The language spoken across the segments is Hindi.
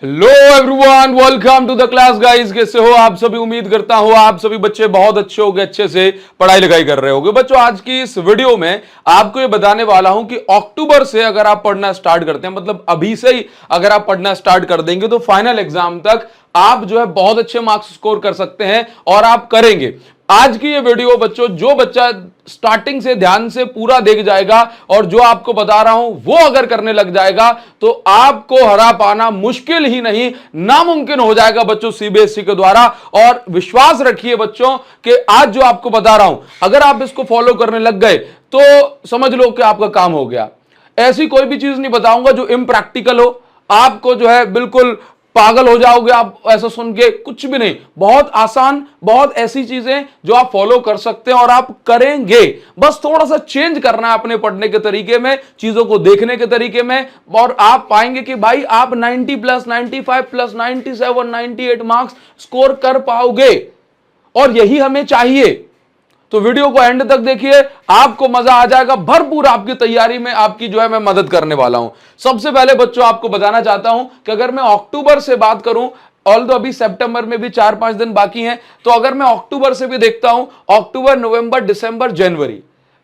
Hello everyone, welcome to the class guys. कैसे हो आप सभी? उम्मीद करता हूं आप सभी बच्चे बहुत अच्छे होंगे, अच्छे से पढ़ाई लिखाई कर रहे होंगे। बच्चों, आज की इस वीडियो में आपको ये बताने वाला हूं कि अक्टूबर से अगर आप पढ़ना स्टार्ट करते हैं, मतलब अभी से ही अगर आप पढ़ना स्टार्ट कर देंगे तो फाइनल एग्जाम तक आप जो है बहुत अच्छे मार्क्स स्कोर कर सकते हैं और आप करेंगे। आज की ये वीडियो बच्चों, जो बच्चा स्टार्टिंग से ध्यान से पूरा देख जाएगा और जो आपको बता रहा हूं वो अगर करने लग जाएगा तो आपको हरा पाना मुश्किल ही नहीं, नामुमकिन हो जाएगा बच्चों सीबीएसई के द्वारा। और विश्वास रखिए बच्चों कि आज जो आपको बता रहा हूं अगर आप इसको फॉलो करने लग गए तो समझ लो कि आपका काम हो गया। ऐसी कोई भी चीज नहीं बताऊंगा जो इम्प्रैक्टिकल हो, आपको जो है बिल्कुल पागल हो जाओगे आप ऐसा सुन के, कुछ भी नहीं। बहुत आसान, बहुत ऐसी चीजें जो आप फॉलो कर सकते हैं और आप करेंगे। बस थोड़ा सा चेंज करना है अपने पढ़ने के तरीके में, चीजों को देखने के तरीके में, और आप पाएंगे कि भाई आप 90 प्लस, 95 प्लस, 97, 98 मार्क्स स्कोर कर पाओगे। और यही हमें चाहिए। तो वीडियो को एंड तक देखिए, आपको मजा आ जाएगा। भरपूर आपकी तैयारी में आपकी जो है मैं मदद करने वाला हूं। सबसे पहले बच्चों आपको बताना चाहता हूं कि अगर मैं अक्टूबर से बात करूं, ऑल्दो अभी सितंबर में भी 4-5 दिन बाकी हैं, तो अगर मैं अक्टूबर से भी देखता हूं, अक्टूबर, नवंबर, दिसंबर, जनवरी,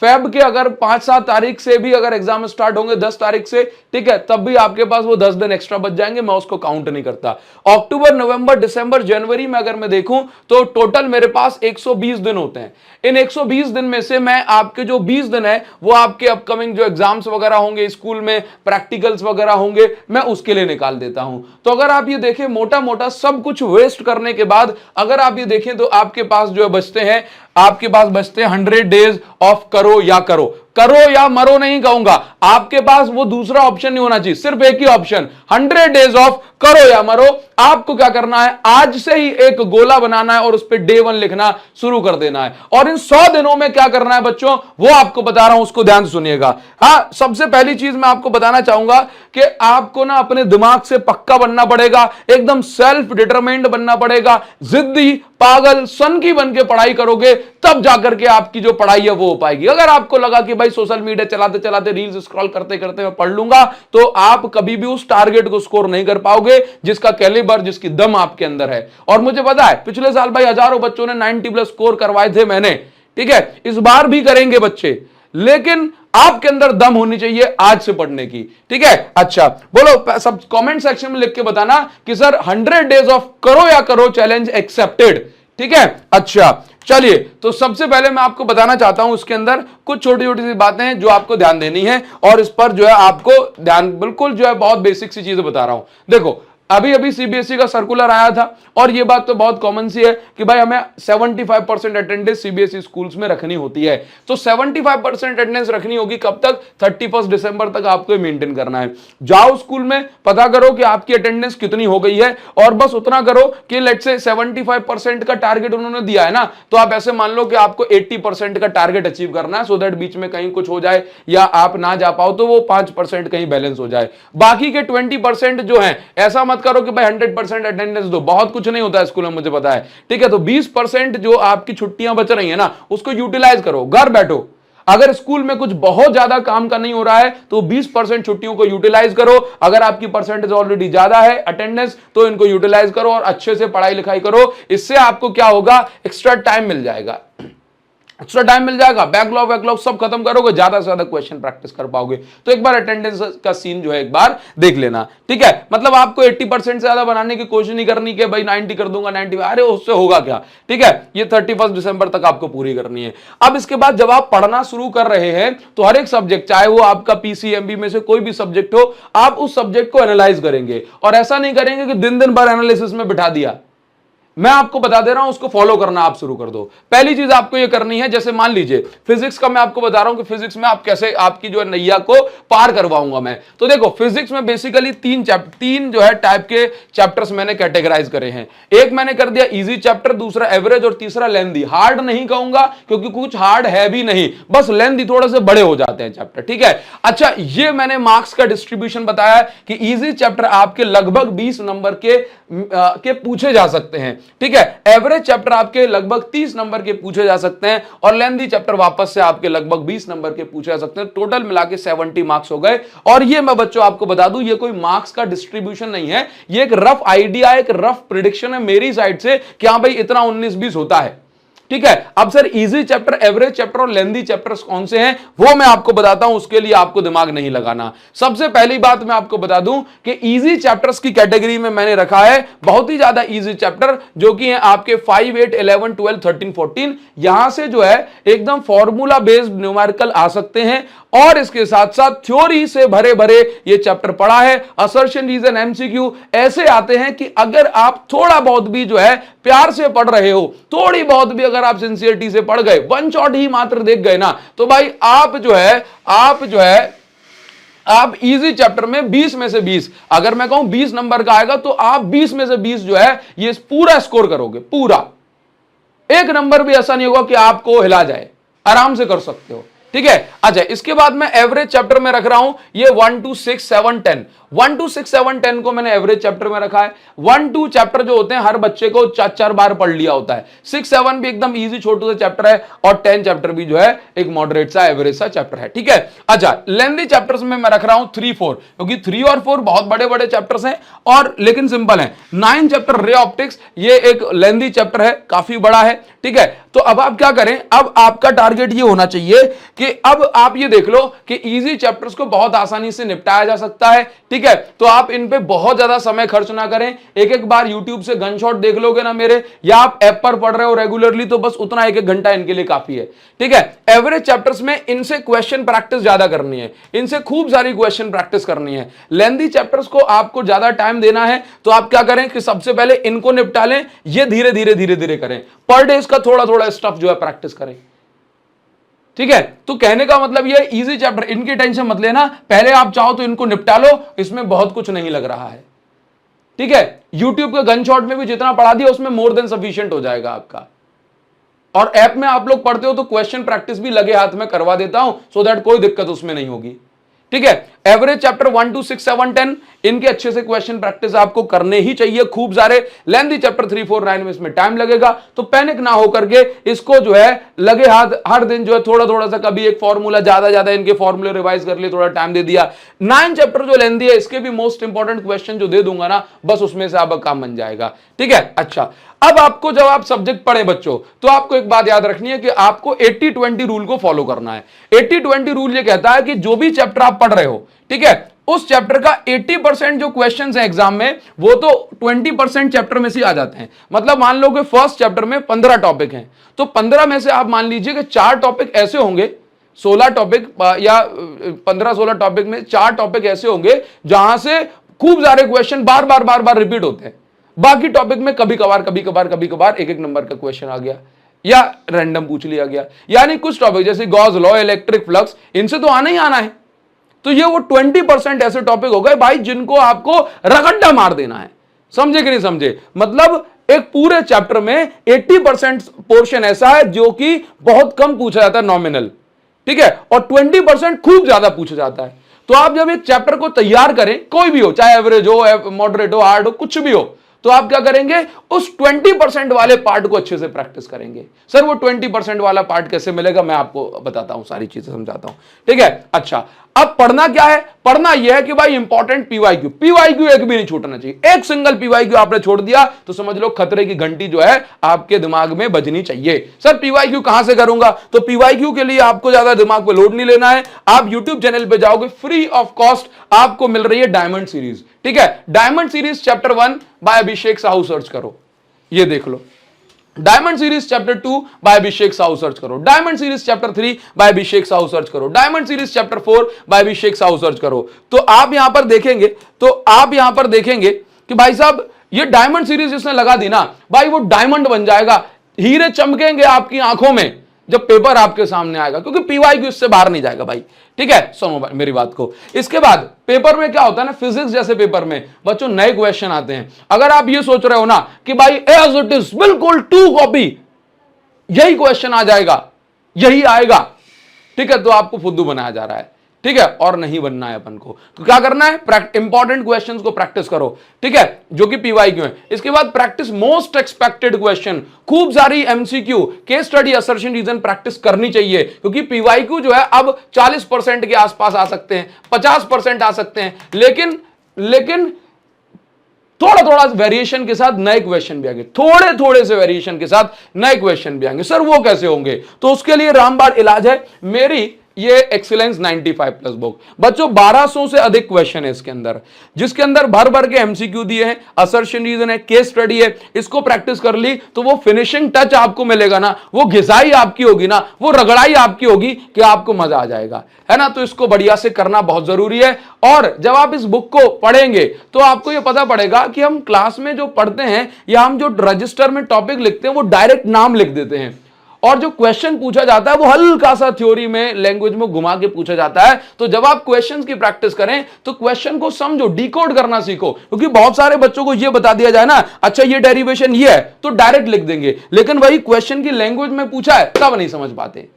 फेब के अगर 5-7 तारीख से भी अगर एग्जाम स्टार्ट होंगे, 10 तारीख से, ठीक है, तब भी आपके पास वो 10 दिन एक्स्ट्रा बच जाएंगे। मैं उसको काउंट नहीं करता। अक्टूबर, नवंबर, दिसंबर, जनवरी में अगर मैं देखूं तो टोटल मेरे पास 120 दिन होते हैं। इन 120 दिन में से मैं आपके जो 20 दिन है वो आपके अपकमिंग जो एग्जाम्स वगैरह होंगे, स्कूल में प्रैक्टिकल्स वगैरह होंगे, मैं उसके लिए निकाल देता हूं। तो अगर आप ये देखें, मोटा मोटा सब कुछ वेस्ट करने के बाद अगर आप ये देखें तो आपके पास जो है बचते हैं, आपके पास बचते हैं 100 डेज ऑफ करो या करो। करो या मरो नहीं कहूंगा, आपके पास वो दूसरा ऑप्शन नहीं होना चाहिए, सिर्फ एक ही ऑप्शन, 100 डेज ऑफ करो या मरो। आपको क्या करना है, आज से ही एक गोला बनाना है और उस पर डे 1 लिखना शुरू कर देना है। और इन 100 दिनों में क्या करना है बच्चों, वो आपको बता रहा हूं, उसको ध्यान से सुनिएगा। हाँ, सबसे पहली चीज मैं आपको बताना चाहूंगा कि आपको ना अपने दिमाग से पक्का बनना पड़ेगा, एकदम सेल्फ डिटरमाइंड बनना पड़ेगा। जिद्दी, पागल, सनकी बन के पढ़ाई करोगे तब जाकर के आपकी जो पढ़ाई है वो हो पाएगी। अगर आपको लगा कि भाई सोशल मीडिया चलाते चलाते, रील्स स्क्रॉल करते करते मैं पढ़ लूंगा, तो आप कभी भी उस टारगेट को स्कोर नहीं कर पाओगे जिसका कैलिबर, जिसकी दम आपके अंदर है। और मुझे पता है पिछले साल भाई हजारों बच्चों ने 90 प्लस स्कोर करवाए थे मैंने, ठीक है, इस बार भी करेंगे बच्चे, लेकिन आपके अंदर दम होनी चाहिए आज से पढ़ने की, ठीक है। अच्छा बोलो, सब कमेंट सेक्शन में लिख के बताना कि सर 100 डेज ऑफ करो या करो चैलेंज एक्सेप्टेड, ठीक है। अच्छा चलिए, तो सबसे पहले मैं आपको बताना चाहता हूं, उसके अंदर कुछ छोटी छोटी सी बातें हैं जो आपको ध्यान देनी है और इस पर जो है आपको ध्यान, बिल्कुल जो है बहुत बेसिक सी चीजें बता रहा हूं। देखो, अभी अभी सीबीएसई का सर्कुलर आया था और ये बात तो बहुत कॉमन सी है कि भाई हमें 75% अटेंडेंस सीबीएसई स्कूल्स में रखनी होती है। तो 75% अटेंडेंस रखनी होगी कब तक, 31 दिसंबर तक आपको मेंटेन करना है। जाओ स्कूल में, पता करो कि आपकी अटेंडेंस कितनी हो गई है और बस उतना करो कि लेट्स से 75% का टारगेट उन्होंने दिया है ना, तो आप ऐसे मान लो कि आपको 80% का टारगेट अचीव करना है, सो दैट बीच में कहीं कुछ हो जाए या आप ना जा पाओ तो वो 5% कहीं बैलेंस हो जाए। बाकी के 20% जो है, ऐसा मत करो कि भाई 100% अटेंडेंस दो, बहुत कुछ नहीं होता है स्कूल में, मुझे पता है, ठीक है। तो 20% जो आपकी छुट्टियां बच रही है ना, उसको यूटिलाइज करो, घर बैठो। अगर स्कूल में कुछ बहुत ज्यादा काम का नहीं हो रहा है तो 20% छुट्टियों को यूटिलाइज करो। अगर आपकी परसेंटेज ऑलरेडी ज्यादा है अटेंडेंस, तो इनको यूटिलाइज करो और अच्छे से पढ़ाई लिखाई करो। इससे आपको क्या होगा, एक्स्ट्रा टाइम मिल जाएगा, एक्स्ट्रा टाइम मिल जाएगा, बैकलॉग वैकलॉग सब खत्म करोगे, ज्यादा से ज्यादा क्वेश्चन प्रैक्टिस कर पाओगे। तो एक बार अटेंडेंस का सीन जो है एक बार देख लेना, ठीक है। मतलब आपको 80% से ज्यादा बनाने की कोशिश नहीं करनी कि भाई 90 कर दूंगा, 90, अरे उससे होगा क्या, ठीक है। ये 31 दिसंबर तक आपको पूरी करनी है। अब इसके बाद जब आप पढ़ना शुरू कर रहे हैं तो हर एक सब्जेक्ट, चाहे वो आपका पीसीएमबी में से कोई भी सब्जेक्ट हो, आप उस सब्जेक्ट को एनालाइज करेंगे और ऐसा नहीं करेंगे कि दिन दिन भर एनालिसिस में बिठा दिया। मैं आपको बता दे रहा हूं, उसको फॉलो करना आप शुरू कर दो। पहली चीज आपको ये करनी है, जैसे मान लीजिए फिजिक्स का मैं आपको बता रहा हूं कि फिजिक्स में आप कैसे आपकी जो है नैया को पार करवाऊंगा मैं। तो देखो, फिजिक्स में बेसिकली तीन जो है टाइप के चैप्टर्स मैंने कैटेगराइज करे हैं। एक मैंने कर दिया इजी चैप्टर, दूसरा एवरेज और तीसरा लेंथी। हार्ड नहीं कहूंगा क्योंकि कुछ हार्ड है भी नहीं, बस लेंथी थोड़े से बड़े हो जाते हैं चैप्टर, ठीक है। अच्छा, ये मैंने मार्क्स का डिस्ट्रीब्यूशन बताया कि इजी चैप्टर आपके लगभग 20 नंबर के पूछे जा सकते हैं। ठीक है। एवरेज चैप्टर आपके लगभग 30 नंबर के पूछे जा सकते हैं और लेंथी चैप्टर वापस से आपके लगभग 20 नंबर के पूछे जा सकते हैं। टोटल मिला के 70 मार्क्स हो गए। और ये मैं बच्चों आपको बता दूं, ये कोई मार्क्स का डिस्ट्रीब्यूशन नहीं है, ये एक रफ आइडिया, एक रफ प्रिडिक्शन है मेरी साइड से कि हां भाई इतना 19-20 होता है। ठीक है। अब sir easy chapter, average chapter और लेंथी चैप्टर्स कौन से हैं वो मैं आपको बताता हूं, उसके लिए आपको दिमाग नहीं लगाना। सबसे पहली बात मैं आपको बता दूं कि इजी चैप्टर्स की कैटेगरी में मैंने रखा है बहुत ही ज्यादा इजी चैप्टर, जो कि हैं आपके 5, 8, 11, 12, 13, 14। यहां से जो है एकदम फॉर्मूला बेस्ड न्यूमेरिकल आ सकते हैं और इसके साथ साथ थ्योरी से भरे भरे ये चैप्टर पढ़ा है। असर्शन, रीजन, एमसीक्यू ऐसे आते हैं कि अगर आप थोड़ा बहुत भी जो है प्यार से पढ़ रहे हो, थोड़ी बहुत भी अगर आप सिंसियरिटी से पढ़ गए, वन शॉट ही मात्र देख गए ना, तो भाई आप इजी चैप्टर में 20 में से 20, अगर मैं कहूं 20 नंबर का आएगा तो आप 20 में से 20 जो है ये पूरा स्कोर करोगे। पूरा एक नंबर भी ऐसा नहीं होगा कि आपको हिला जाए, आराम से कर सकते हो। ठीक है। अच्छा, इसके बाद मैं एवरेज चैप्टर में रख रहा हूं ये 1 2 6 7 10। 1 2 6 7 10 को मैंने एवरेज चैप्टर में रखा है। 1 2 चैप्टर जो होते हैं हर बच्चे को 4-4 बार पढ़ लिया होता है। 6 7 भी एकदम इजी छोटू सा चैप्टर है और 10 चैप्टर भी जो है एक मॉडरेट सा एवरेज सा चैप्टर है। ठीक है। अच्छा, लेंथी चैप्टर्स में मैं रख रहा हूं 3 4, क्योंकि 3 और 4 बहुत बड़े बड़े चैप्टर्स हैं और लेकिन सिंपल है। 9 चैप्टर रे ऑप्टिक्स, ये एक लेंथी चैप्टर है, काफी बड़ा है। ठीक है। तो अब आप क्या करें, अब आपका टारगेट ये होना चाहिए कि अब आप ये देख लो कि इजी चैप्टर्स को बहुत आसानी से निपटाया जा सकता है। ठीक है। तो आप इन पे बहुत ज्यादा समय खर्च ना करें। एक एक बार यूट्यूब से गनशॉट देख लोगे ना मेरे, या आप ऐप पर पढ़ रहे हो रेगुलरली, तो बस उतना 1-1 घंटा इनके लिए काफी है। ठीक है। एवरेज चैप्टर्स में इनसे क्वेश्चन प्रैक्टिस ज्यादा करनी है, इनसे खूब सारी क्वेश्चन प्रैक्टिस करनी है। लेंथी चैप्टर्स को आपको ज्यादा टाइम देना है, तो आप क्या करें कि सबसे पहले इनको निपटा लें। ये धीरे धीरे धीरे धीरे करें, पर डे इसका थोड़ा थोड़ा स्टफ जो है प्रैक्टिस करें। ठीक है। तो कहने का मतलब ये इजी चैप्टर, इनकी टेंशन मत लेना, पहले आप चाहो तो इनको निपटा लो, इसमें बहुत कुछ नहीं लग रहा है। ठीक है। यूट्यूब के गनशॉट में भी जितना पढ़ा दिया उसमें मोर देन सफिशिएंट हो जाएगा आपका। और ऐप में आप लोग पढ़ते हो तो क्वेश्चन प्रैक्टिस भी लगे हाथ में करवा देता हूं, सो दैट कोई दिक्कत उसमें नहीं होगी। ठीक है। एवरेज चैप्टर 1 2 6 7 10 इनके अच्छे से क्वेश्चन प्रैक्टिस आपको करने ही चाहिए खूब सारे। लेंथी चैप्टर 3 4 9 में इसमें टाइम लगेगा, तो पैनिक ना होकर के इसको जो है लगे हाथ हर दिन जो है थोड़ा थोड़ा सा, कभी एक फॉर्मूला, ज्यादा इनके फॉर्मूले रिवाइज कर लिए, थोड़ा टाइम दे दिया। 9 चैप्टर जो लेंथी है इसके भी मोस्ट इंपॉर्टेंट क्वेश्चन जो दे दूंगा ना, बस उसमें से आपका काम बन जाएगा। ठीक है। अच्छा, अब आपको जब आप सब्जेक्ट पढ़े बच्चों, तो आपको एक बात याद रखनी है कि आपको 80-20 रूल को फॉलो करना है। 80-20 रूल ये कहता है कि जो भी चैप्टर आप पढ़ रहे हो, ठीक है, उस चैप्टर का 80% जो क्वेश्चंस हैं एग्जाम में, वो तो 20% चैप्टर में से आ जाते हैं। मतलब मान लो कि फर्स्ट चैप्टर में 15 टॉपिक हैं, तो 15 में से आप मान लीजिए कि 4 टॉपिक ऐसे होंगे, 16 टॉपिक या 15-16 टॉपिक में 4 टॉपिक ऐसे होंगे जहां से खूब सारे क्वेश्चन बार बार रिपीट होते हैं। बाकी टॉपिक में कभी कभार एक नंबर का क्वेश्चन आ गया या रैंडम पूछ लिया गया। यानी कुछ टॉपिक जैसे गॉस लॉ, इलेक्ट्रिक फ्लक्स, इनसे तो आना ही आना है। तो ये वो 20% ऐसे टॉपिक हो गए भाई जिनको आपको रगड्डा मार देना है। समझे कि नहीं समझे? मतलब एक पूरे चैप्टर में 80% पोर्शन ऐसा है जो कि बहुत कम पूछा जाता है, नॉमिनल। ठीक है। और 20% खूब ज्यादा पूछा जाता है। तो आप जब एक चैप्टर को तैयार करें, कोई भी हो, चाहे एवरेज हो, मॉडरेट हो, हार्ड हो, कुछ भी हो, तो आप क्या करेंगे, उस 20% वाले पार्ट को अच्छे से प्रैक्टिस करेंगे। सर वो 20% वाला पार्ट कैसे मिलेगा, मैं आपको बताता हूं, सारी चीजें समझाता हूं। ठीक है। अच्छा, अब पढ़ना क्या है? पढ़ना यह है कि भाई इंपॉर्टेंट पीवाईक्यू एक भी नहीं छूटना चाहिए। एक सिंगल पीवाईक्यू आपने छोड़ दिया तो समझ लो खतरे की घंटी जो है आपके दिमाग में बजनी चाहिए। सर पीवाईक्यू कहां से करूंगा? तो पीवाईक्यू के लिए आपको ज्यादा दिमाग पे लोड नहीं लेना है। आप यूट्यूब चैनल पे जाओगे, फ्री ऑफ कॉस्ट आपको मिल रही है डायमंड सीरीज। ठीक है। डायमंड सीरीज चैप्टर 1 बाय अभिषेक साहू सर्च करो, ये देख लो। डायमंड सीरीज चैप्टर 2 बाय अभिषेक साहू सर्च करो। डायमंड सीरीज चैप्टर 3 बाय अभिषेक साहू सर्च करो। डायमंड सीरीज चैप्टर 4 बाय अभिषेक साहू सर्च करो। तो आप यहां पर देखेंगे कि भाई साहब ये डायमंड सीरीज जिसने लगा दी ना भाई, वो डायमंड बन जाएगा, हीरे चमकेंगे आपकी आंखों में जब पेपर आपके सामने आएगा, क्योंकि पीवाईक्यू इससे बाहर नहीं जाएगा भाई। ठीक है, सुनो मेरी बात को। इसके बाद पेपर में क्या होता है ना, फिजिक्स जैसे पेपर में बच्चों नए क्वेश्चन आते हैं। अगर आप ये सोच रहे हो ना कि भाई एज इट इज बिल्कुल टू कॉपी यही क्वेश्चन आ जाएगा, यही आएगा, ठीक है, तो आपको फुद्दू बनाया जा रहा है। ठीक है, और नहीं बनना है अपन को। तो क्या करना है, इंपॉर्टेंट क्वेश्चंस को प्रैक्टिस करो, ठीक है, जो कि पीवाईक्यू है। इसके बाद प्रैक्टिस मोस्ट एक्सपेक्टेड क्वेश्चन, खूब सारी MCQ, case study, assertion, reason practice करनी चाहिए, क्योंकि पीवाईक्यू जो है अब 40% के आसपास आ सकते हैं, 50% आ सकते हैं, लेकिन थोड़ा थोड़ा वेरिएशन के साथ नए क्वेश्चन भी आएंगे, थोड़े थोड़े से वेरिएशन के साथ नए क्वेश्चन भी आएंगे। सर वो कैसे होंगे? तो उसके लिए रामबाण इलाज है मेरी ये एक्सीलेंस 95 प्लस बुक। बच्चों 1200 से अधिक क्वेश्चन है इसके अंदर, जिसके अंदर भर भर के एमसीक्यू दिए हैं, असर्शन रीजन है, केस स्टडी है। इसको प्रैक्टिस कर ली तो वो फिनिशिंग टच आपको मिलेगा ना, वो घिसाई आपकी होगी ना, वो रगड़ाई आपकी होगी कि आपको मजा आ जाएगा, है ना। तो इसको बढ़िया से करना बहुत जरूरी है। और जब आप इस बुक को पढ़ेंगे तो आपको ये पता पड़ेगा कि हम क्लास में जो पढ़ते हैं या हम जो रजिस्टर में टॉपिक लिखते हैं वो डायरेक्ट नाम लिख देते हैं, और जो क्वेश्चन पूछा जाता है वो हल्का सा थ्योरी में, लैंग्वेज में घुमा के पूछा जाता है। तो जब आप क्वेश्चंस की प्रैक्टिस करें तो क्वेश्चन को समझो, डिकोड करना सीखो, क्योंकि बहुत सारे बच्चों को ये बता दिया जाए ना, अच्छा ये डेरिवेशन ये है, तो डायरेक्ट लिख देंगे, लेकिन वही क्वेश्चन की लैंग्वेज में पूछा है तब नहीं समझ पाते।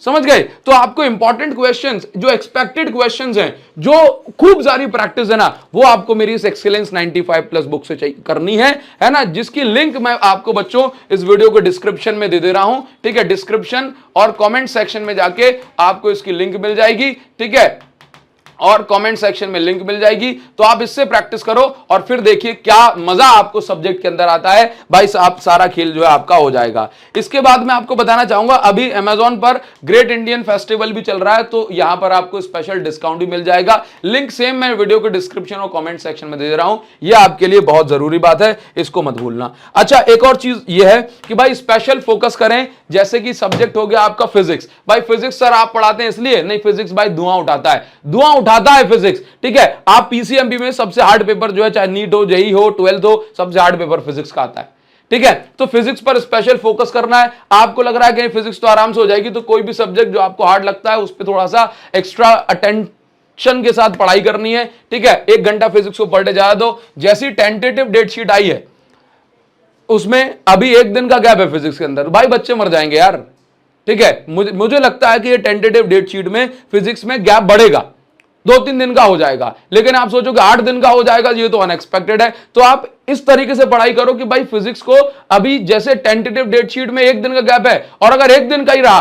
समझ गए? तो आपको इंपॉर्टेंट क्वेश्चंस, जो एक्सपेक्टेड क्वेश्चंस हैं, जो खूब सारी प्रैक्टिस है ना, वो आपको मेरी इस एक्सीलेंस 95 प्लस बुक से करनी है ना, जिसकी लिंक मैं आपको बच्चों इस वीडियो को डिस्क्रिप्शन में दे रहा हूं, ठीक है। डिस्क्रिप्शन और कमेंट सेक्शन में जाके आपको इसकी लिंक मिल जाएगी, ठीक है, और कमेंट सेक्शन में लिंक मिल जाएगी। तो आप इससे प्रैक्टिस करो और फिर देखिए क्या मजा आपको सब्जेक्ट के अंदर आता है भाई साहब, सारा खेल जो है आपका हो जाएगा। इसके बाद मैं आपको बताना चाहूंगा, अभी अमेजॉन पर ग्रेट इंडियन फेस्टिवल भी चल रहा है, तो यहां पर आपको स्पेशल डिस्काउंट भी मिल जाएगा। लिंक सेम मैं वीडियो के डिस्क्रिप्शन और कमेंट सेक्शन में दे रहा हूं, यह आपके लिए बहुत जरूरी बात है, इसको मत भूलना। अच्छा, एक और चीज यह है कि भाई स्पेशल फोकस करें, जैसे कि सब्जेक्ट हो गया आपका फिजिक्स। भाई फिजिक्स सर आप पढ़ाते हैं इसलिए नहीं, फिजिक्स भाई धुआं उठाता है, धुआं उठाता है फिजिक्स, ठीक है। आप पीसीएमबी में सबसे हार्ड पेपर जो है, चाहे नीट हो, जेईई हो, 12th हो, सबसे हार्ड पेपर फिजिक्स का आता है, ठीक है। तो फिजिक्स पर स्पेशल फोकस करना है। आपको लग रहा है कि फिजिक्स तो आराम से हो जाएगी, तो कोई भी सब्जेक्ट जो आपको हार्ड लगता है उस पर थोड़ा सा एक्स्ट्रा अटेंशन के साथ पढ़ाई करनी है, ठीक है। 1 घंटा फिजिक्स को पर डे जा दो। जैसी टेंटेटिव डेट शीट आई है उसमें अभी 1 दिन का गैप है फिजिक्स के अंदर, भाई बच्चे मर जाएंगे यार, ठीक है। मुझे लगता है कि ये टेंटेटिव डेट शीट में फिजिक्स में गैप बढ़ेगा, 2-3 दिन का हो जाएगा, लेकिन आप सोचो कि 8 दिन का हो जाएगा, ये तो अनएक्सपेक्टेड है। तो आप इस तरीके से पढ़ाई करो कि भाई फिजिक्स को अभी जैसे टेंटेटिव डेट शीट में 1 दिन का गैप है, और अगर 1 दिन का ही रहा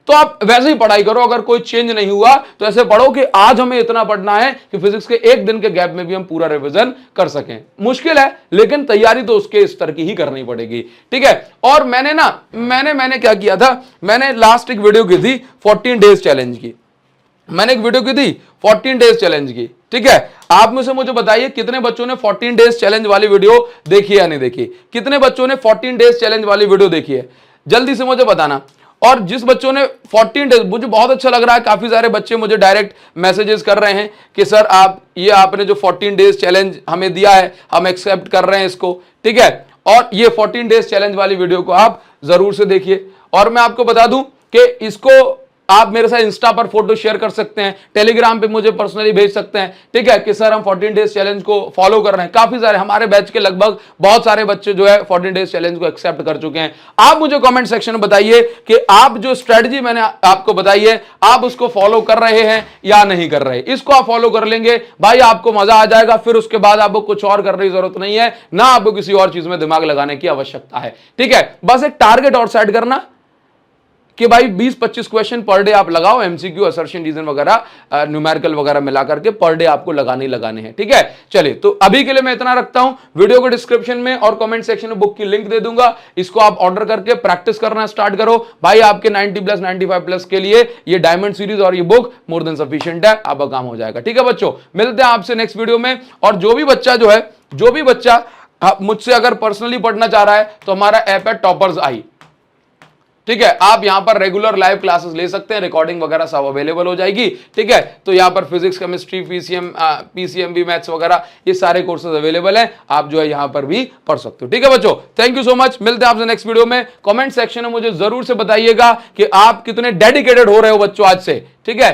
तो आप वैसे ही पढ़ाई करो। अगर कोई चेंज नहीं हुआ तो ऐसे पढ़ो कि आज हमें इतना पढ़ना है कि फिजिक्स के 1 दिन के गैप में भी हम पूरा रिवीजन कर सकें। मुश्किल है, लेकिन तैयारी तो उसके स्तर की ही करनी पड़ेगी, ठीक है। और मैंने क्या किया था, मैंने लास्ट एक वीडियो की थी 14 डेज चैलेंज की, मैंने एक वीडियो की थी 14 डेज चैलेंज की, ठीक है। आप में से मुझे बताइए कितने बच्चों ने 14 डेज चैलेंज वाली वीडियो देखी या नहीं देखी, कितने बच्चों ने 14 डेज चैलेंज वाली वीडियो देखी है, जल्दी से मुझे बताना। और जिस बच्चों ने 14 डेज, मुझे बहुत अच्छा लग रहा है, काफी सारे बच्चे मुझे डायरेक्ट मैसेजेस कर रहे हैं कि सर आपने जो 14 डेज चैलेंज हमें दिया है, हम एक्सेप्ट कर रहे हैं इसको, ठीक है। और ये 14 डेज चैलेंज वाली वीडियो को आप जरूर से देखिए। और मैं आपको बता दूं कि इसको आप मेरे साथ इंस्टा पर फोटो शेयर कर सकते हैं, टेलीग्राम पे मुझे पर्सनली भेज सकते हैं, ठीक है, कि सर हम 14 डेज चैलेंज को फॉलो कर रहे हैं। काफी सारे हमारे बैच के लगभग बहुत सारे बच्चे जो है 14 डेज चैलेंज को एक्सेप्ट कर चुके हैं। आप मुझे कमेंट सेक्शन में बताइए कि आप जो स्ट्रेटजी मैंने आपको बताई है, आप उसको फॉलो कर रहे हैं या नहीं कर रहे। इसको आप फॉलो कर लेंगे भाई, आपको मजा आ जाएगा, फिर उसके बाद आपको कुछ और करने की जरूरत नहीं है, ना आपको किसी और चीज में दिमाग लगाने की आवश्यकता है, ठीक है। बस एक टारगेट और सेट करना कि भाई 20-25 क्वेश्चन पर डे आप लगाओ, एमसीक्यू, असर्शन, रीजन वगैरह, न्यूमेरिकल वगैरह मिला करके पर डे आपको लगाने हैं, ठीक है। चलिए, तो अभी के लिए मैं इतना रखता हूं। वीडियो को डिस्क्रिप्शन में और कमेंट सेक्शन में बुक की लिंक दे दूंगा, इसको आप ऑर्डर करके प्रैक्टिस करना स्टार्ट करो भाई। आपके 90+, 95+ के लिए ये डायमंड सीरीज और ये बुक मोर देन सफिशिएंट है, आपका काम हो जाएगा, ठीक है बच्चों। मिलते हैं आपसे नेक्स्ट वीडियो में। और जो भी बच्चा मुझसे अगर पर्सनली पढ़ना चाह रहा है तो हमारा ऐप है टॉपर्स आई, ठीक है। आप यहां पर रेगुलर लाइव क्लासेस ले सकते हैं, रिकॉर्डिंग वगैरह सब अवेलेबल हो जाएगी, ठीक है। तो यहां पर फिजिक्स, केमिस्ट्री, पीसीएमबी, मैथ्स वगैरह ये सारे कोर्सेज अवेलेबल हैं, आप जो है यहां पर भी पढ़ सकते हो, ठीक है बच्चों। थैंक यू सो मच, मिलते हैं आपसे नेक्स्ट वीडियो में। कमेंट सेक्शन में मुझे जरूर से बताइएगा कि आप कितने डेडिकेटेड हो रहे हो बच्चों आज से, ठीक है।